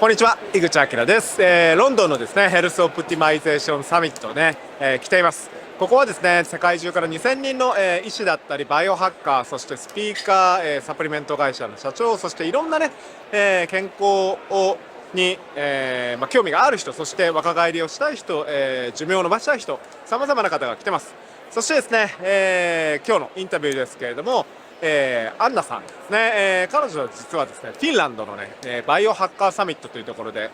こんにちは、井口明です。ロンドンのですね、ヘルスオプティマイゼーションサミットね、来ています。ここはですね、世界中から2000人の、医師だったり、バイオハッカー、そしてスピーカー、サプリメント会社の社長、そしていろんなね、健康に、興味がある人、そして若返りをしたい人、寿命を伸ばしたい人、さまざまな方が来てます。そしてですね、今日のインタビューですけれども、アンナさんですね、彼女は実はですね、フィンランドのね、バイオハッカーサミットというところで、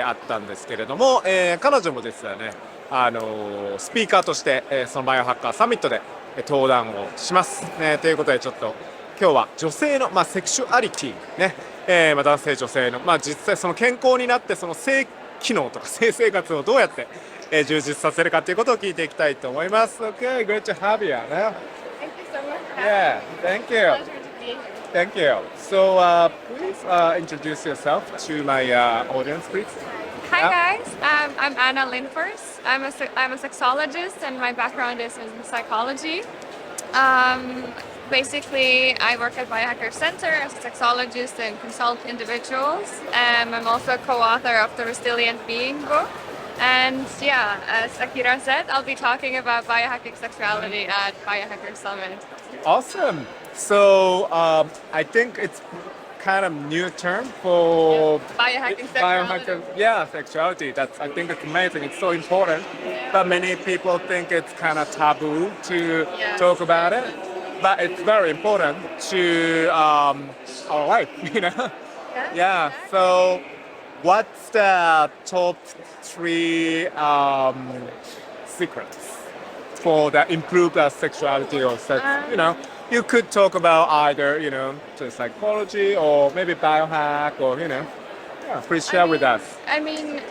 あったんですけれども、彼女も実はね、スピーカーとして、そのバイオハッカーサミットで登壇をします、ということでちょっと今日は女性の、セクシュアリティね、男性女性の、実際その健康になってその性機能とか性生活をどうやって、充実させるかということを聞いていきたいと思います。Okay, great to have you. Thank you so much for Yeah, having me. thank you. It's a pleasure to be here. Thank you. So, please introduce yourself to my audience, please. Hi guys, I'm Anna Lindfors. I'm a sexologist and my background is in psychology. Basically, I work at Biohacker Center as a sexologist and consult individuals. I'm also a co-author of the Resilient Being book. And yeah, as Akira said, I'll be talking about biohacking sexuality at Biohacker Summit. Awesome. So, I think it's kind of new term for Biohacking sexuality. Yeah, sexuality. I think it's amazing. It's so important, but many people think it's kind of taboo to talk about it. But it's very important to our life, you know. Yeah. So, what's the top three secrets for the improved sexuality or sex? You could talk about either, to psychology or maybe biohack or, please share with us. I mean,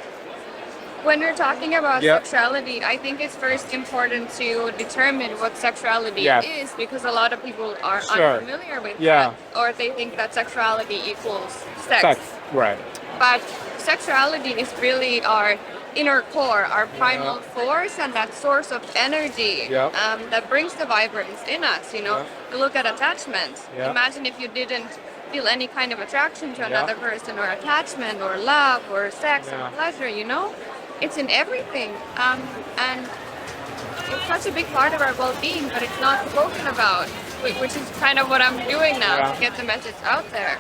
when we're talking about sexuality, I think it's first important to determine what sexuality is, because a lot of people are unfamiliar with that, or they think that sexuality equals sex. Right. But sexuality is really our inner core, our primal force, and that source of energy that brings the vibrance in us. You look at attachment. Imagine if you didn't feel any kind of attraction to another person, or attachment, or love, or sex, or pleasure. It's in everything, and it's such a big part of our well-being, but it's not spoken about, which is kind of what I'm doing now to get the message out there.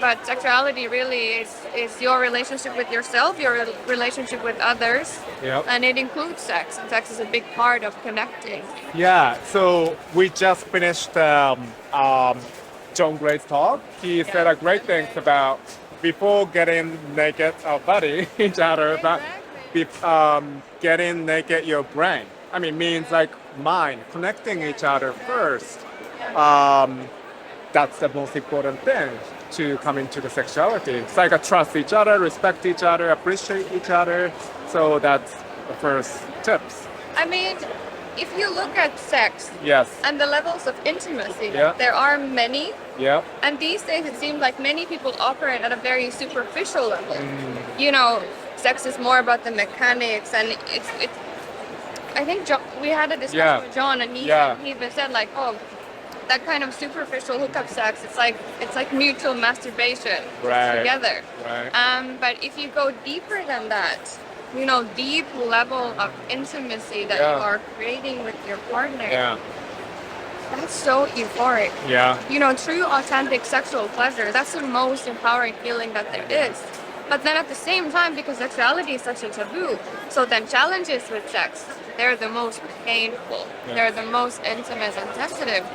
But sexuality really is your relationship with yourself, your relationship with others, and it includes sex. And sex is a big part of connecting. Yeah, so we just finished John Gray's talk. He said a great things about before getting naked our body each other, but getting naked your brain. I mean, means like mind, connecting each other first. That's the most important thing to come into the sexuality. It's like trust each other, respect each other, appreciate each other. So that's the first tips. I mean, if you look at sex and the levels of intimacy, there are many. And these days it seems like many people operate at a very superficial level. Sex is more about the mechanics, and it's I think we had a discussion with John, and he even said like, that kind of superficial hookup sex, it's like mutual masturbation together. But if you go deeper than that, deep level of intimacy that you are creating with your partner, that's so euphoric. True authentic sexual pleasure, that's the most empowering feeling that there is. But then at the same time, because sexuality is such a taboo, so then challenges with sex, they're the most painful, they're the most intimate and sensitive.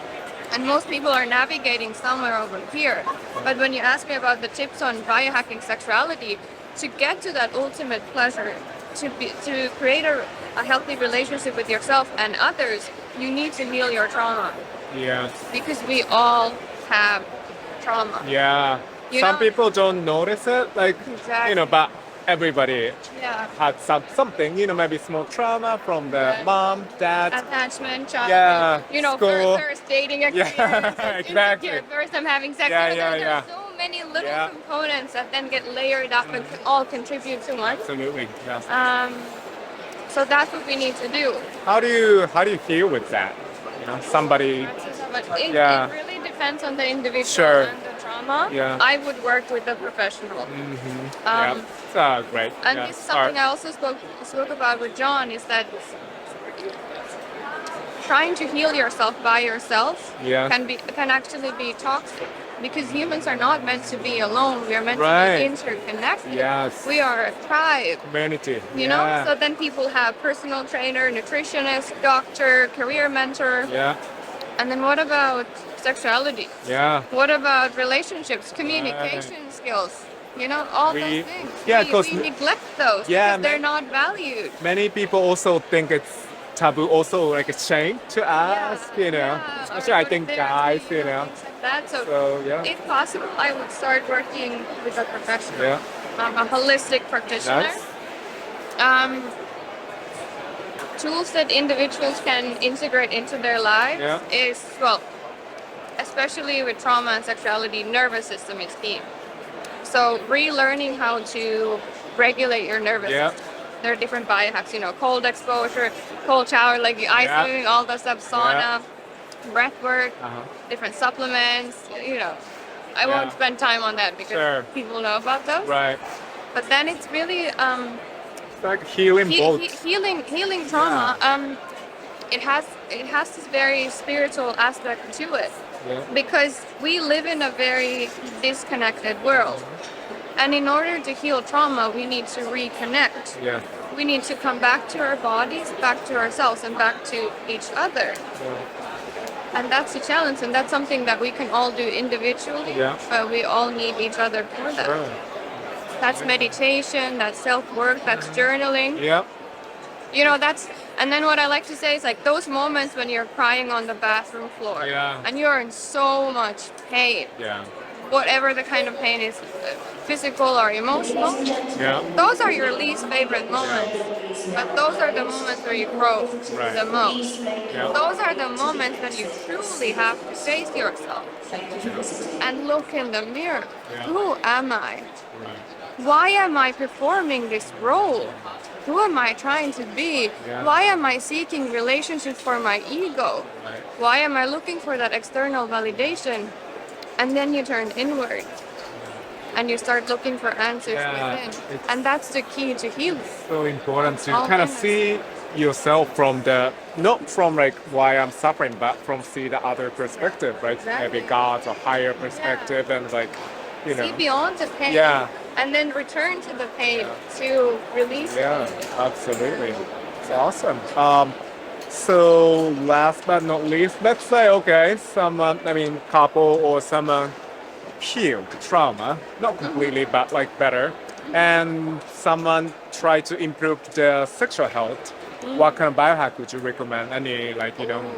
And most people are navigating somewhere over here. But when you ask me about the tips on biohacking sexuality, to get to that ultimate pleasure, to create a healthy relationship with yourself and others, you need to heal your trauma. Because we all have trauma. Some people don't notice it, but everybody had something, maybe small trauma from the mom, dad, attachment, childhood, school. first dating experience, exactly. First time having sex. There are so many little components that then get layered up and all contribute to one. Absolutely. So that's what we need to do. How do you feel with that? Somebody. It really depends on the individual and the trauma trauma, I would work with a professional. Great. And this is something I also spoke about with John, is that trying to heal yourself by yourself can actually be toxic, because humans are not meant to be alone. We are meant to be interconnected. Yes. We are a tribe. Community. You know? So then people have personal trainer, nutritionist, doctor, career mentor. Yeah. And then what about sexuality? Yeah. What about relationships, communication skills? You know, all those things. We neglect those because they're not valued. Many people also think it's taboo, also like a shame to ask, you know. Especially I think guys, you know. Like that. So if possible, I would start working with a professional. Yeah. A holistic practitioner. Tools that individuals can integrate into their lives is, well, especially with trauma and sexuality, nervous system is key. So relearning how to regulate your nervous system. There are different biohacks, you know, cold exposure, cold shower, like ice doing, all that stuff, sauna, breath work, different supplements, you know. I won't spend time on that because people know about those. Right. But then it's really like healing both. Healing trauma. It has this very spiritual aspect to it, because we live in a very disconnected world, and in order to heal trauma, we need to reconnect. Yeah. We need to come back to our bodies, back to ourselves, and back to each other. And that's the challenge, and that's something that we can all do individually, but we all need each other for that. That's meditation, that's self-work, that's journaling. You know, and then what I like to say is, like, those moments when you're crying on the bathroom floor and you're in so much pain, whatever the kind of pain is, physical or emotional, those are your least favorite moments, but those are the moments where you grow the most. Those are the moments that you truly have to face yourself and look in the mirror. Who am I? Why am I performing this role? Who am I trying to be? Why am I seeking relationships for my ego? Why am I looking for that external validation? And then you turn inward and you start looking for answers within. And that's the key to healing. So important to kind of see yourself from not from like why I'm suffering, but from see the other perspective, right? Maybe God's or higher perspective, and like, you know. See beyond the pain. And then return to the pain to release it. Absolutely. It's awesome. So last but not least, let's say, someone, couple or someone healed trauma, not completely, but like better, and someone try to improve their sexual health. What kind of biohack would you recommend? Any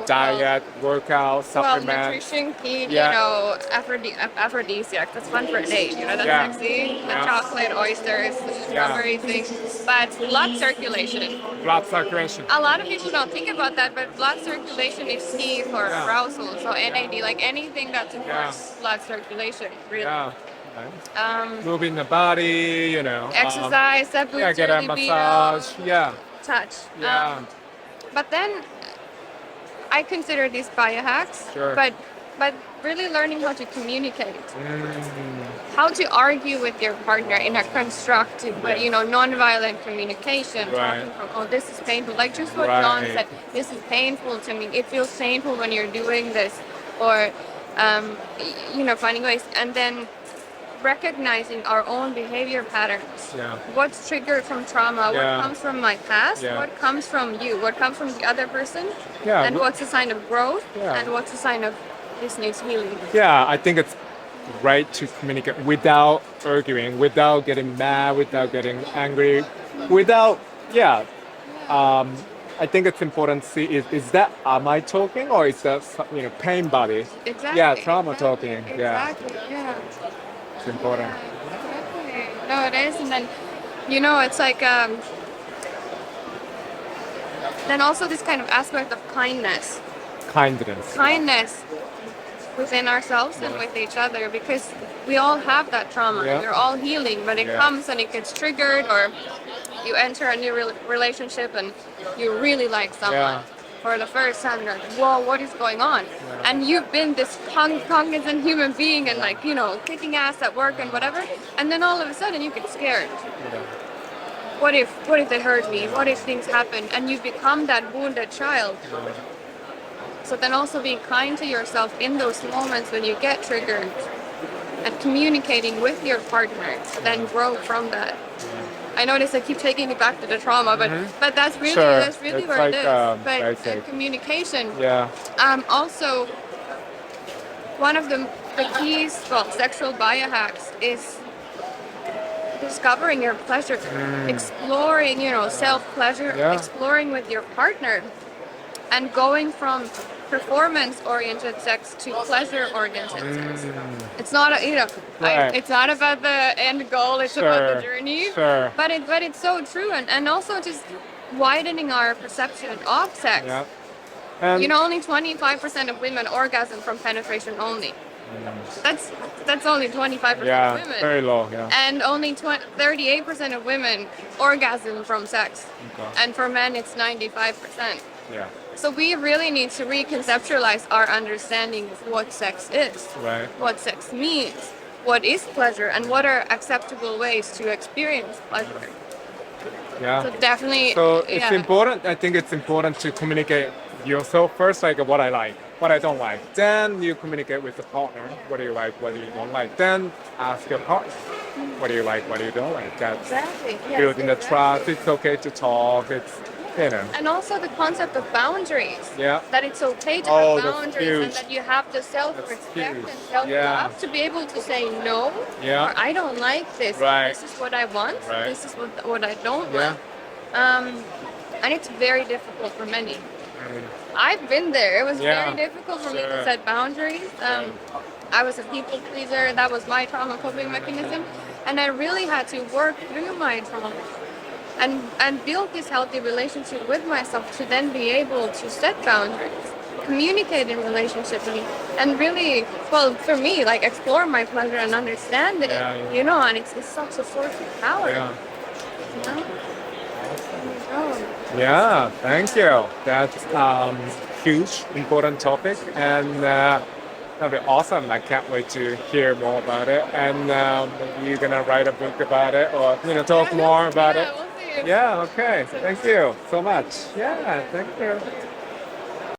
diet, workout, supplement? Well, nutrition, key, aphrodisiac. That's fun for a date. That's sexy. The chocolate, oysters, strawberry things. But blood circulation. Blood circulation. A lot of people don't think about that, but blood circulation is key for arousal. So NAD, like anything that supports blood circulation, really. Moving the body, exercise, that boosts get your a massage. Touch. But then I consider these biohacks, but really learning how to communicate, how to argue with your partner in a constructive way, non-violent communication, talking from, this is painful, like just what John said, this is painful to me, it feels painful when you're doing this, or, finding ways, and then recognizing our own behavior patterns. What's triggered from trauma, what comes from my past, what comes from you, what comes from the other person, and what's a sign of growth, and what's a sign of this needs healing. I think it's right to communicate without arguing, without getting mad, without getting angry, without, I think it's important to see is that, am I talking, or is that, pain body? Exactly. Trauma talking. Exactly, It's important. Exactly. No, it is. And then, it's like, then also this kind of aspect of kindness. Kindness within ourselves and with each other, because we all have that trauma. We're all healing, but it comes and it gets triggered, or you enter a new relationship and you really like someone. for the first time, you're like, whoa, what is going on? And you've been this cognizant human being and like, kicking ass at work and whatever, and then all of a sudden you get scared. What if they hurt me? What if things happen? And you become that wounded child. So then also being kind to yourself in those moments when you get triggered and communicating with your partner to then grow from that. I notice I keep taking it back to the trauma, but that's really it's where like, it is. But communication. Yeah. Also, one of the keys, sexual biohacks is discovering your pleasure, exploring, self-pleasure, exploring with your partner, and going from performance-oriented sex to pleasure-oriented sex. It's not it's not about the end goal, it's about the journey. But it's so true, and also just widening our perception of sex. Only 25% of women orgasm from penetration only. That's only 25% of women. Very low. And only 38% of women orgasm from sex. And for men, it's 95%. So we really need to reconceptualize our understanding of what sex is, what sex means, what is pleasure, and what are acceptable ways to experience pleasure. So definitely. So it's important. I think it's important to communicate yourself first, like what I like, what I don't like. Then you communicate with the partner, what do you like, what do you don't like. Then ask your partner, what do you like, what do you don't like. That's building the trust. It's okay to talk. It's And also the concept of boundaries. That it's okay to have boundaries and that you have the self-respect and self-love to be able to say no, or I don't like this. This is what I want. This is what I don't want. And it's very difficult for many. I've been there. It was very difficult for me to set boundaries. I was a people pleaser. That was my trauma coping mechanism. And I really had to work through my trauma and build this healthy relationship with myself to then be able to set boundaries, communicate in relationships, and really, for me, like explore my pleasure and understand it, and it's such a source of power. Yeah, thank you. That's huge, important topic, and that'll be awesome. I can't wait to hear more about it. And you're gonna write a book about it, or talk more about it. We'll see. Yeah. Okay. Thank you so much. Yeah. Thank you.